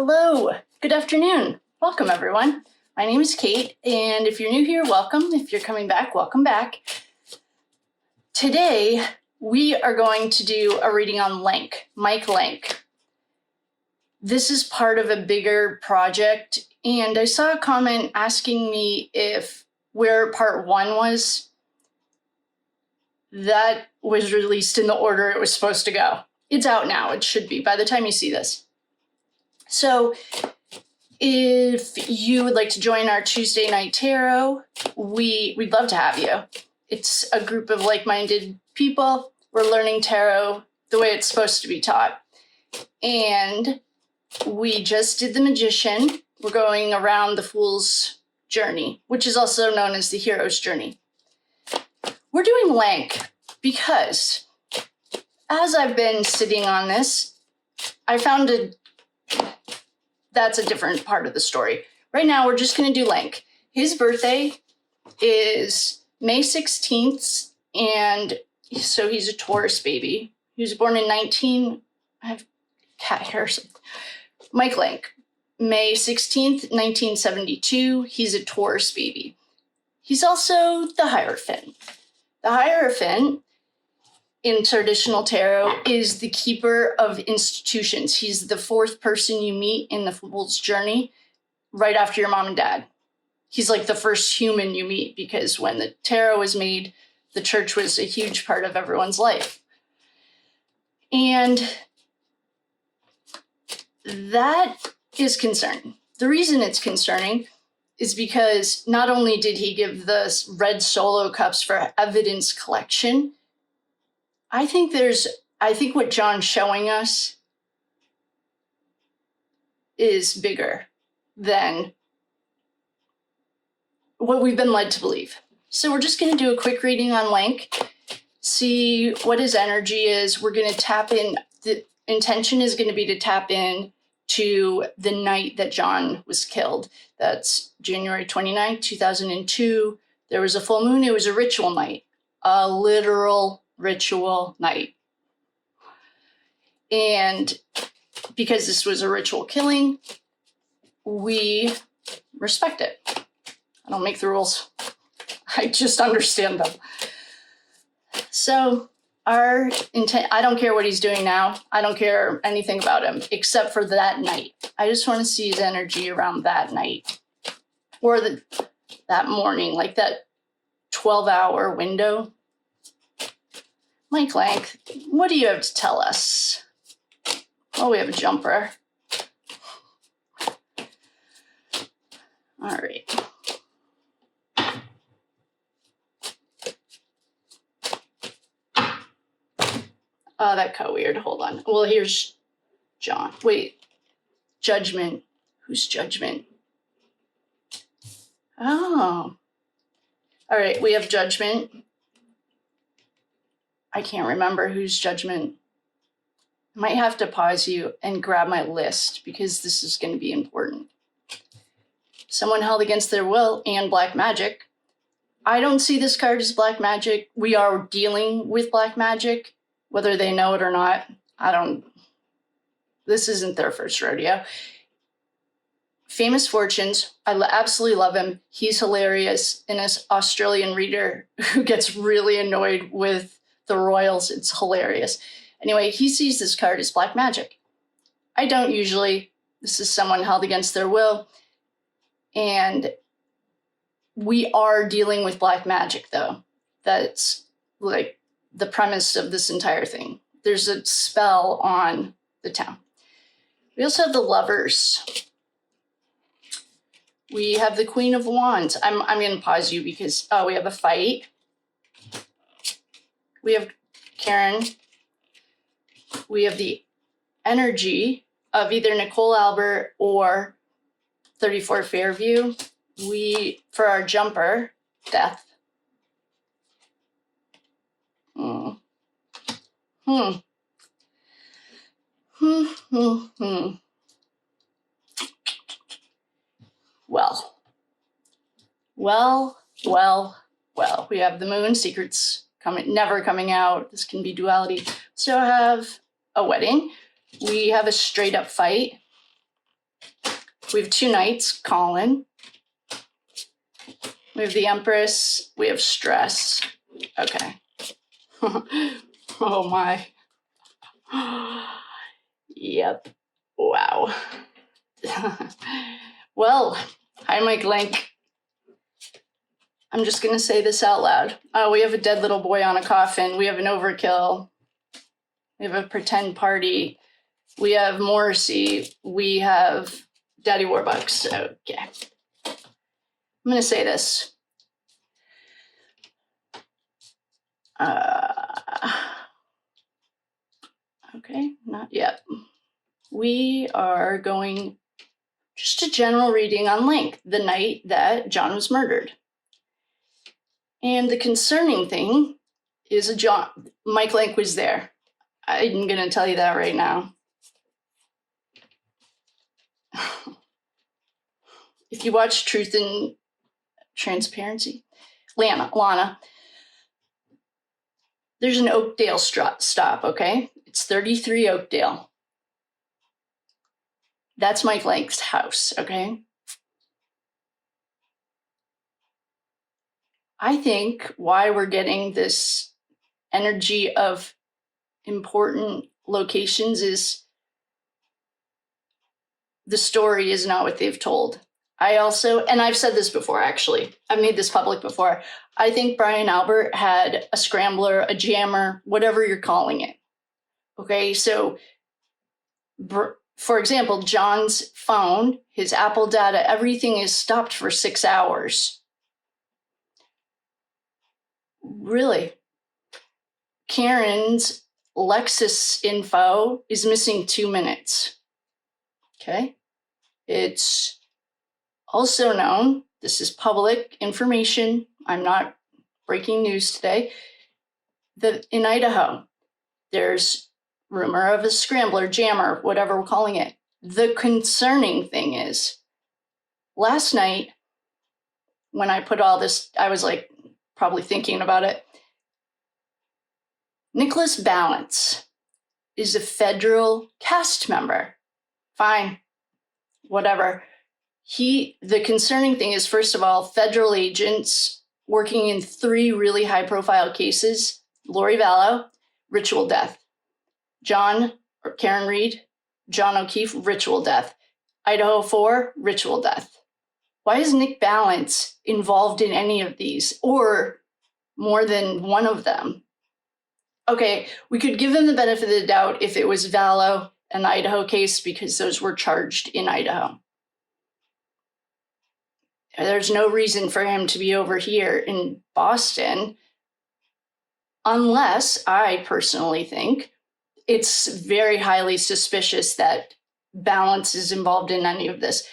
Hello, good afternoon. Welcome everyone. My name is Kate, and if you're new here, welcome. If you're coming back, welcome back. Today, we are going to do a reading on Lank, Mike Lank. This is part of a bigger project, and I saw a comment asking me if where part 1 was. That was released in the order it was supposed to go. It's out now, it should be, by the time you see this. So if you would like to join our Tuesday night tarot, we'd love to have you. It's a group of like-minded people. We're learning tarot the way it's supposed to be taught. And we just did the Magician. We're going around the Fool's Journey, which is also known as the Hero's Journey. We're doing Lank because as I've been sitting on this, I found that's a different part of the story. Right now, we're just going to do Lank. His birthday is May 16th, and so he's a Taurus baby. He was born in I have cat hair. Mike Lank, May 16th, 1972. He's a Taurus baby. He's also the Hierophant. The Hierophant in traditional tarot is the keeper of institutions. He's the 4th person you meet in the Fool's Journey right after your mom and dad. He's like the first human you meet because when the tarot was made, the church was a huge part of everyone's life. And that is concerning. The reason it's concerning is because not only did he give the red solo cups for evidence collection, I think what John's showing us is bigger than what we've been led to believe. So we're just going to do a quick reading on Lank, see what his energy is. We're going to tap in. The intention is going to be to tap in to the night that John was killed. That's January 29th, 2002. There was a full moon. It was a ritual night, a literal ritual night. And because this was a ritual killing, we respect it. I don't make the rules. I just understand them. So our intent, I don't care what he's doing now. I don't care anything about him except for that night. I just want to see his energy around that night or that morning, like that 12-hour window. Mike Lank, what do you have to tell us? Oh, we have a jumper. All right. Oh, that got weird. Hold on. Well, here's John. Wait. Judgment. Who's Judgment? Oh. All right, we have Judgment. I can't remember who's Judgment. I might have to pause you and grab my list because this is going to be important. Someone held against their will and black magic. I don't see this card as black magic. We are dealing with black magic, whether they know it or not. This isn't their first rodeo. Famous Fortunes. I absolutely love him. He's hilarious. And as Australian reader who gets really annoyed with the royals, it's hilarious. Anyway, he sees this card as black magic. I don't usually. This is someone held against their will. And we are dealing with black magic, though. That's like the premise of this entire thing. There's a spell on the town. We also have the Lovers. We have the Queen of Wands. I'm going to pause you because, we have a fight. We have Karen. We have the energy of either Nicole Albert or 34 Fairview. For our jumper, Death. Well. We have the Moon, secrets never coming out. This can be duality. So I have a wedding. We have a straight up fight. We have 2 knights, Colin. We have the Empress. We have stress. Okay. Oh my. Yep. Wow. Well, hi, Mike Lank. I'm just going to say this out loud. We have a dead little boy on a coffin. We have an overkill. We have a pretend party. We have Morsy. We have Daddy Warbucks. Okay. I'm going to say this. Okay, not yet. We are going just a general reading on Lank, the night that John was murdered. And the concerning thing is Mike Lank was there. I'm going to tell you that right now. If you watch Truth and Transparency, Lana, there's an Oakdale stop, okay? It's 33 Oakdale. That's Mike Lank's house, okay? I think why we're getting this energy of important locations is the story is not what they've told. I also, and I've said this before, actually, I've made this public before. I think Brian Albert had a scrambler, a jammer, whatever you're calling it. Okay, so for example, John's phone, his Apple data, everything is stopped for 6 hours. Really? Karen's Lexus info is missing 2 minutes. Okay. It's also known, this is public information, I'm not breaking news today, that in Idaho, there's rumor of a scrambler, jammer, whatever we're calling it. The concerning thing is, last night, when I put all this, I was like, probably thinking about it. Nicholas Balance is a federal cast member. Fine, whatever. The concerning thing is, first of all, federal agents working in 3 really high profile cases, Lori Vallow, ritual death. Karen Reed, John O'Keefe, ritual death. Idaho 4, ritual death. Why is Nick Balance involved in any of these, or more than one of them? Okay, we could give him the benefit of the doubt if it was Vallow, an Idaho case, because those were charged in Idaho. There's no reason for him to be over here in Boston, unless I personally think it's very highly suspicious that Balance is involved in any of this.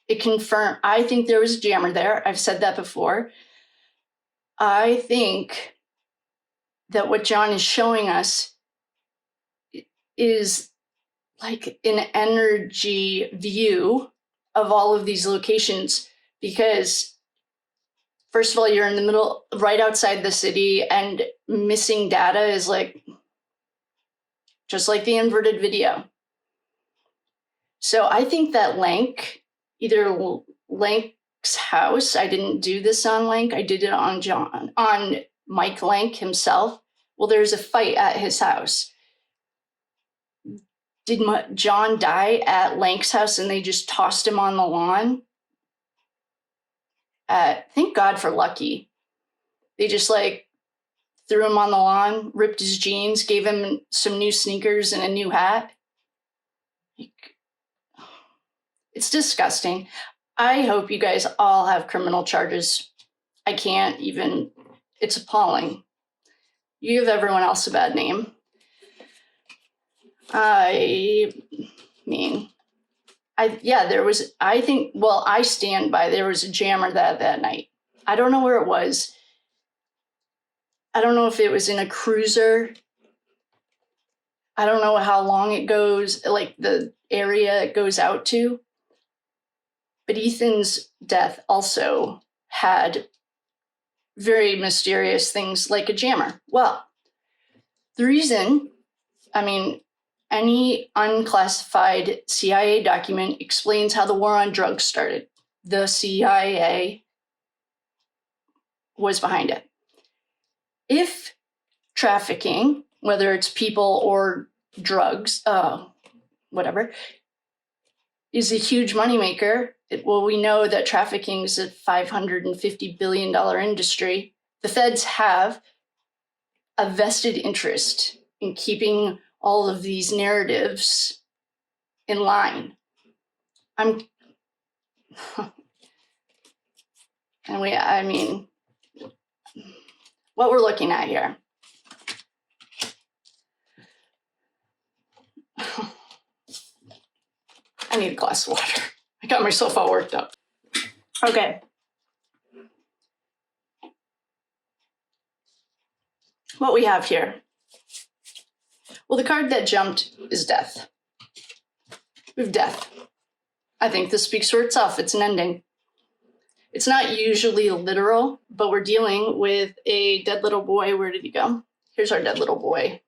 I think there was a jammer there. I've said that before. I think that what John is showing us is like an energy view of all of these locations, because first of all, you're in the middle, right outside the city, and missing data is like, just like the inverted video. So I think that Lank, either Lank's house, I didn't do this on Lank, I did it on Mike Lank himself. Well, there's a fight at his house. Did John die at Lank's house and they just tossed him on the lawn? Thank God for Lucky. They just like threw him on the lawn, ripped his jeans, gave him some new sneakers and a new hat. It's disgusting. I hope you guys all have criminal charges. I can't even, it's appalling. You give everyone else a bad name. I stand by, there was a jammer that night. I don't know where it was. I don't know if it was in a cruiser. I don't know how long it goes, like the area it goes out to. But Ethan's death also had very mysterious things like a jammer. Well, the reason, and Any unclassified CIA document explains how the war on drugs started. The CIA was behind it. If trafficking, whether it's people or drugs, whatever, is a huge moneymaker, well, we know that trafficking is a $550 billion industry. The feds have a vested interest in keeping all of these narratives in line. What we're looking at here. I need a glass of water. I got myself all worked up. Okay. What we have here. Well, the card that jumped is death. We have death. I think this speaks for itself. It's an ending. It's not usually literal, but we're dealing with a dead little boy. Where did he go? Here's our dead little boy.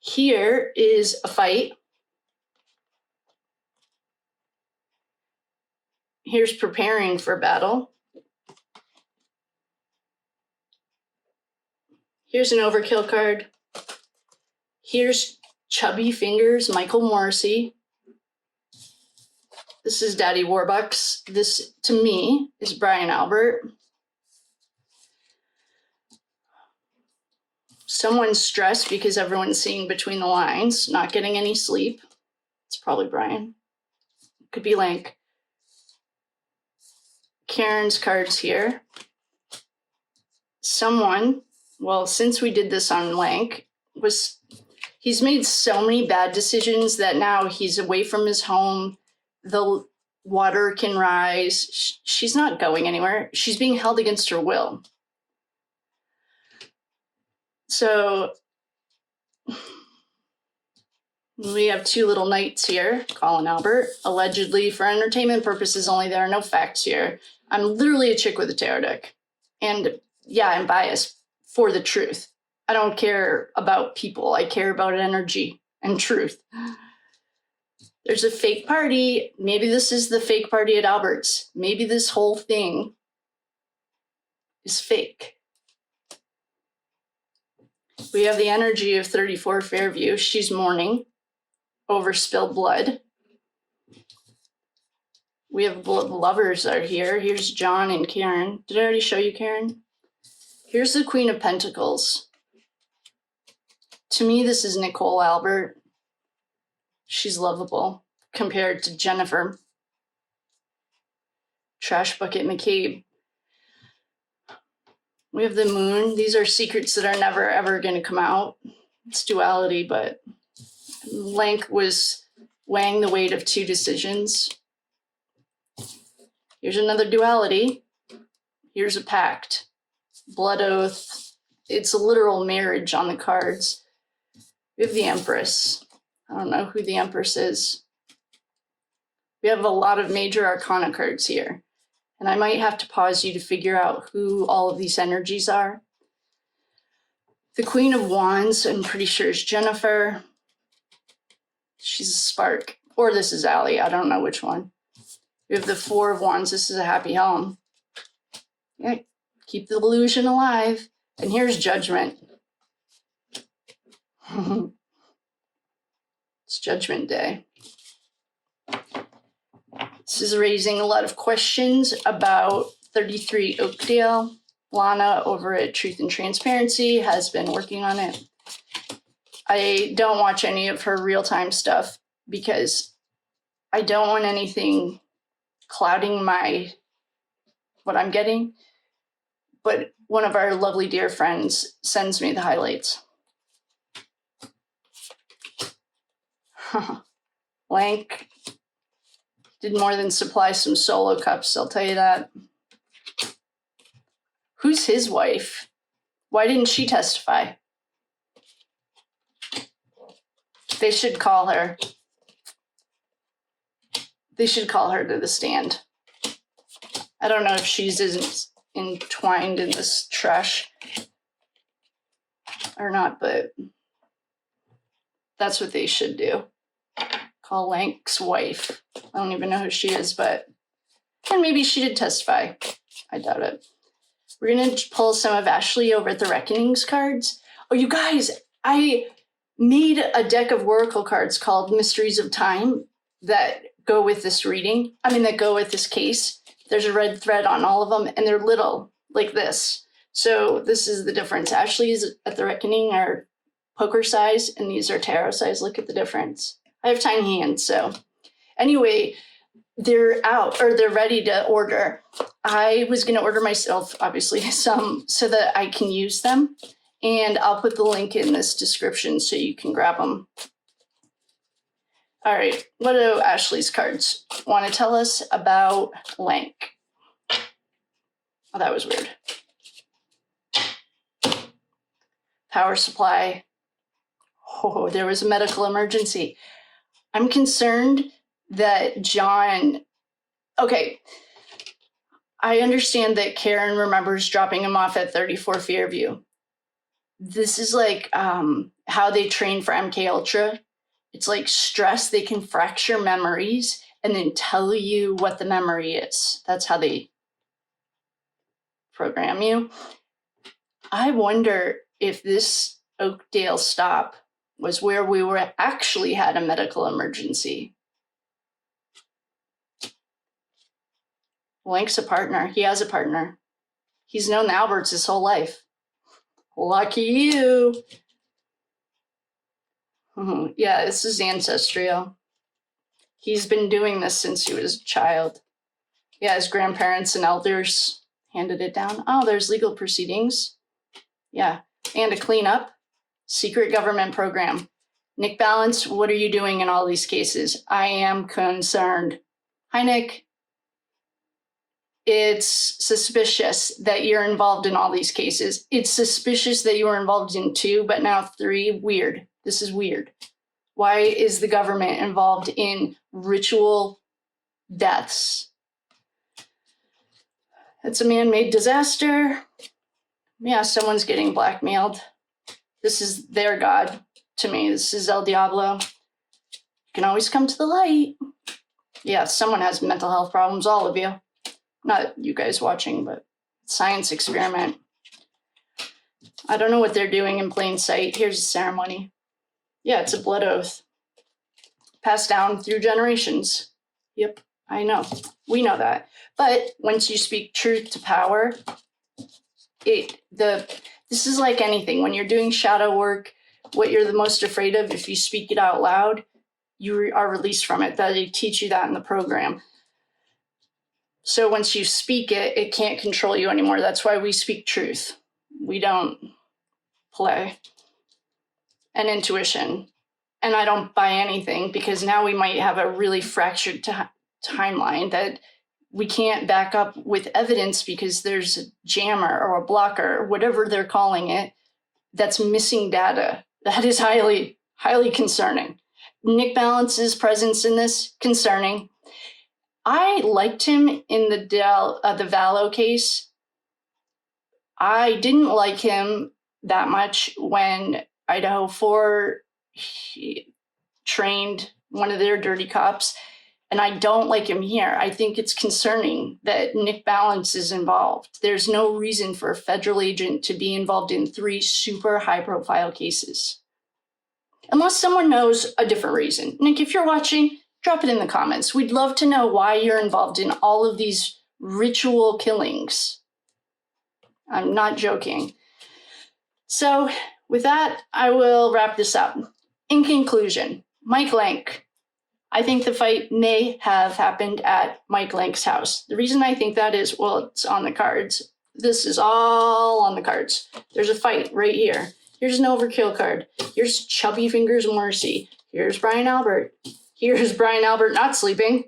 Here is a fight. Here's preparing for battle. Here's an Overkill card. Here's Chubby Fingers, Michael Morsy. This is Daddy Warbucks. This, to me, is Brian Albert. Someone's stressed because everyone's seeing between the lines, not getting any sleep. It's probably Brian. Could be Lank. Karen's cards here. Someone, well, since we did this on Lank, he's made so many bad decisions that now he's away from his home. The water can rise. She's not going anywhere. She's being held against her will. So we have two little knights here, Colin Albert, allegedly for entertainment purposes only. There are no facts here. I'm literally a chick with a tarot deck. And yeah, I'm biased for the truth. I don't care about people. I care about energy and truth. There's a fake party. Maybe this is the fake party at Albert's. Maybe this whole thing is fake. We have the energy of 34 Fairview. She's mourning over spilled blood. We have lovers are here. Here's John and Karen. Did I already show you Karen? Here's the Queen of Pentacles. To me, this is Nicole Albert. She's lovable compared to Jennifer. Trash Bucket McCabe. We have the moon. These are secrets that are never, ever going to come out. It's duality, but Lank was weighing the weight of two decisions. Here's another duality. Here's a pact. Blood oath. It's a literal marriage on the cards. We have the Empress. I don't know who the Empress is. We have a lot of major Arcana cards here. And I might have to pause you to figure out who all of these energies are. The Queen of Wands, I'm pretty sure is Jennifer. She's a spark. Or this is Allie. I don't know which one. We have the Four of Wands. This is a happy home. Yeah, keep the illusion alive. And here's Judgment. It's Judgment Day. This is raising a lot of questions about 33 Oakdale. Lana over at Truth and Transparency has been working on it. I don't watch any of her real-time stuff because I don't want anything clouding what I'm getting. But one of our lovely dear friends sends me the highlights. Lank did more than supply some solo cups, I'll tell you that. Who's his wife? Why didn't she testify? They should call her. They should call her to the stand. I don't know if she's entwined in this trash or not, but That's what they should do. Call Lank's wife. I don't even know who she is, but... And maybe she did testify. I doubt it. We're going to pull some of Ashley over at the Reckonings cards. Oh, you guys, I made a deck of Oracle cards called Mysteries of Time that go with this reading. That go with this case. There's a red thread on all of them, and they're little, like this. So this is the difference. Ashley's at the Reckoning are poker size, and these are tarot size. Look at the difference. I have tiny hands, so. Anyway, they're out, or they're ready to order. I was going to order myself, obviously, some so that I can use them. And I'll put the link in this description so you can grab them. All right, what do Ashley's cards want to tell us about Lank? Oh, that was weird. Power supply. Oh, there was a medical emergency. I'm concerned that John... Okay, I understand that Karen remembers dropping him off at 34 Fairview. This is like how they train for MK Ultra. It's like stress. They can fracture memories and then tell you what the memory is. That's how they program you. I wonder if this Oakdale stop was where we were actually had a medical emergency. Lank's a partner. He has a partner. He's known the Alberts his whole life. Lucky you. Yeah, this is ancestral. He's been doing this since he was a child. Yeah, his grandparents and elders handed it down. Oh, there's legal proceedings. Yeah, and a cleanup. Secret government program. Nick Balance, what are you doing in all these cases? I am concerned. Hi, Nick. It's suspicious that you're involved in all these cases. It's suspicious that you were involved in 2, but now 3. Weird. This is weird. Why is the government involved in ritual deaths? It's a man-made disaster. Yeah, someone's getting blackmailed. This is their god to me. This is El Diablo. You can always come to the light. Yeah, someone has mental health problems, all of you. Not you guys watching, but science experiment. I don't know what they're doing in plain sight. Here's a ceremony. Yeah, it's a blood oath. Passed down through generations. Yep, I know. We know that. But once you speak truth to power, this is like anything. When you're doing shadow work, what you're the most afraid of, if you speak it out loud, you are released from it. They teach you that in the program. So once you speak it, it can't control you anymore. That's why we speak truth. We don't play. And intuition. And I don't buy anything because now we might have a really fractured timeline that we can't back up with evidence because there's a jammer or a blocker or whatever they're calling it that's missing data. That is highly, highly concerning. Nick Balance's presence in this, concerning. I liked him in the Valo case. I didn't like him that much when Idaho 4 trained one of their dirty cops, and I don't like him here. I think it's concerning that Nick Balance is involved. There's no reason for a federal agent to be involved in 3 super high-profile cases. Unless someone knows a different reason. Nick, if you're watching, drop it in the comments. We'd love to know why you're involved in all of these ritual killings. I'm not joking. So with that, I will wrap this up. In conclusion, Mike Lank. I think the fight may have happened at Mike Lank's house. The reason I think that is, well, it's on the cards. This is all on the cards. There's a fight right here. Here's an Overkill card. Here's Chubby Fingers Morsy. Here's Brian Albert. Here's Brian Albert not sleeping.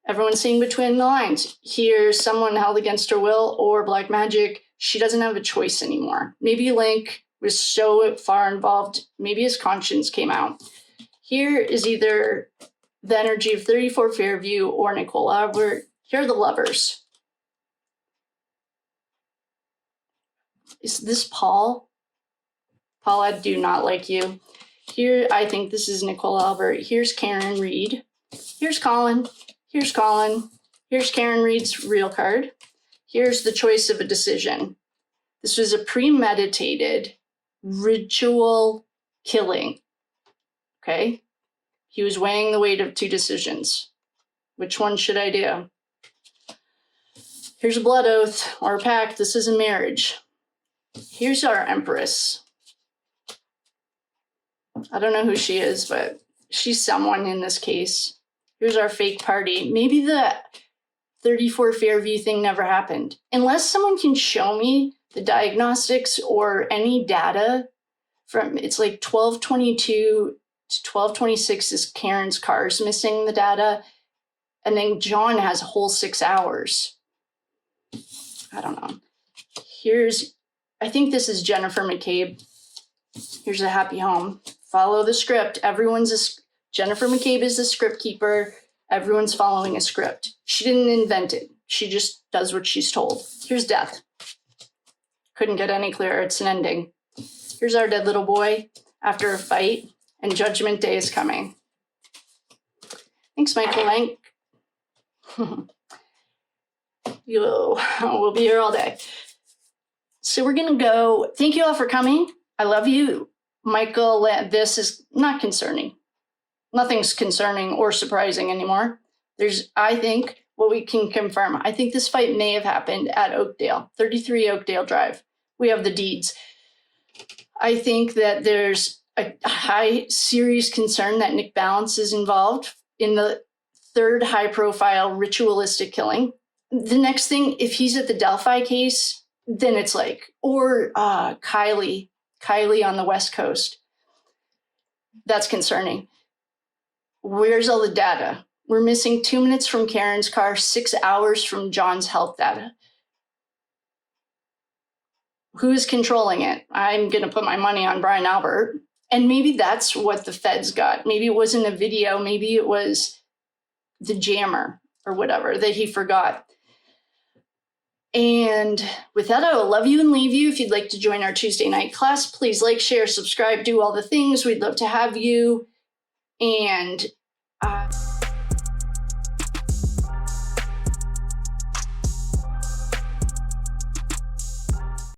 Everyone's seeing between the lines. Here's someone held against her will or black magic. She doesn't have a choice anymore. Maybe Lank was so far involved, maybe his conscience came out. Here is either the energy of 34 Fairview or Nicole. Here are the lovers. Is this Paul? Paul, I do not like you. Here, I think this is Nicole Albert. Here's Karen Reed. Here's Colin. Here's Colin. Here's Karen Reed's real card. Here's the choice of a decision. This was a premeditated ritual killing. Okay? He was weighing the weight of two decisions. Which one should I do? Here's a blood oath or a pact. This is a marriage. Here's our Empress. I don't know who she is, but she's someone in this case. Here's our fake party. Maybe the 34 Fairview thing never happened. Unless someone can show me the diagnostics or any data from, it's like 1222 to 1226 is Karen's cars missing the data. And then John has a whole 6 hours. I don't know. I think this is Jennifer McCabe. Here's a happy home. Follow the script. Jennifer McCabe is the script keeper. Everyone's following a script. She didn't invent it. She just does what she's told. Here's death. Couldn't get any clearer. It's an ending. Here's our dead little boy after a fight, and Judgment Day is coming. Thanks, Michael Lank. We'll be here all day. So we're going to go. Thank you all for coming. I love you. Michael, this is not concerning. Nothing's concerning or surprising anymore. I think, what we can confirm, I think this fight may have happened at Oakdale, 33 Oakdale Drive. We have the deeds. I think that there's a high serious concern that Nick Balance is involved in the third high-profile ritualistic killing. The next thing, if he's at the Delphi case, then it's like, or Kylie on the West Coast. That's concerning. Where's all the data? We're missing 2 minutes from Karen's car, 6 hours from John's health data. Who's controlling it? I'm going to put my money on Brian Albert. And maybe that's what the feds got. Maybe it wasn't a video. Maybe it was the jammer or whatever that he forgot. And with that, I will love you and leave you. If you'd like to join our Tuesday night class, please like, share, subscribe, do all the things. We'd love to have you. And